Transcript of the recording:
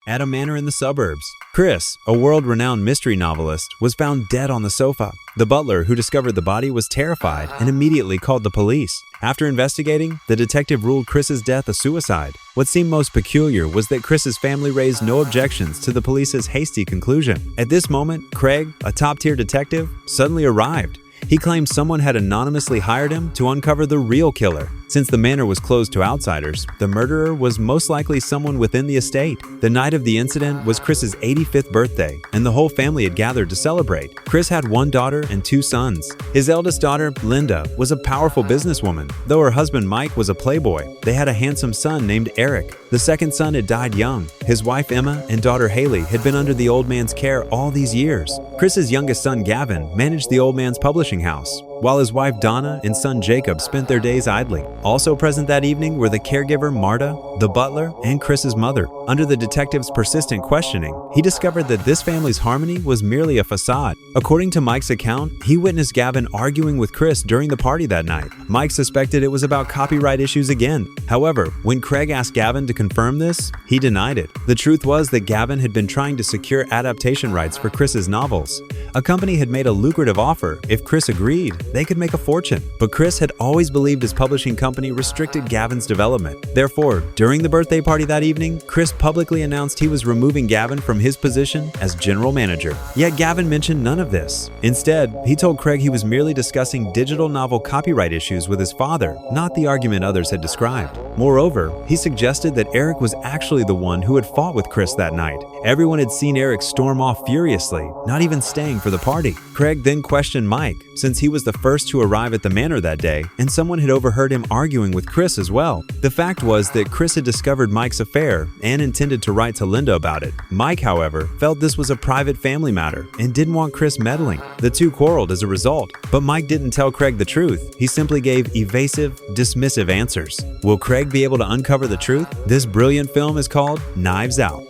at a manor in the suburbs. Chris, a world-renowned mystery novelist, was found dead on the sofa. The butler who discovered the body was terrified and immediately called the police. After investigating, the detective ruled Chris's death a suicide. What seemed most peculiar was that Chris's family raised no objections to the police's hasty conclusion. At this moment, Craig, a top-tier detective, suddenly arrived. He claimed someone had anonymously hired him to uncover the real killer. Since the manor was closed to outsiders, the murderer was most likely someone within the estate. The night of the incident was Chris's 85th birthday, and the whole family had gathered to celebrate. Chris had one daughter and two sons. His eldest daughter, Linda, was a powerful businesswoman. Though her husband Mike was a playboy, they had a handsome son named Eric. The second son had died young. His wife Emma and daughter Haley had been under the old man's care all these years. Chris's youngest son Gavin managed the old man's publishing house, while his wife Donna and son Jacob spent their days idly. Also present that evening were the caregiver Marta, the butler, and Chris's mother. Under the detective's persistent questioning, he discovered that this family's harmony was merely a facade. According to Mike's account, he witnessed Gavin arguing with Chris during the party that night. Mike suspected it was about copyright issues again. However, when Craig asked Gavin to confirm this, he denied it. The truth was that Gavin had been trying to secure adaptation rights for Chris's novels. A company had made a lucrative offer. If Chris agreed, they could make a fortune. But Chris had always believed his publishing company restricted Gavin's development. Therefore, during the birthday party that evening, Chris publicly announced he was removing Gavin from his position as general manager. Yet Gavin mentioned none of this. Instead, he told Craig he was merely discussing digital novel copyright issues with his father, not the argument others had described. Moreover, he suggested that Eric was actually the one who had fought with Chris that night. Everyone had seen Eric storm off furiously, not even staying for the party. Craig then questioned Mike, since he was the first to arrive at the manor that day, and someone had overheard him arguing with Chris as well. The fact was that Chris had discovered Mike's affair and intended to write to Linda about it. Mike, however, felt this was a private family matter and didn't want Chris meddling. The two quarreled as a result, but Mike didn't tell Craig the truth. He simply gave evasive, dismissive answers. Will Craig be able to uncover the truth? This brilliant film is called Knives Out.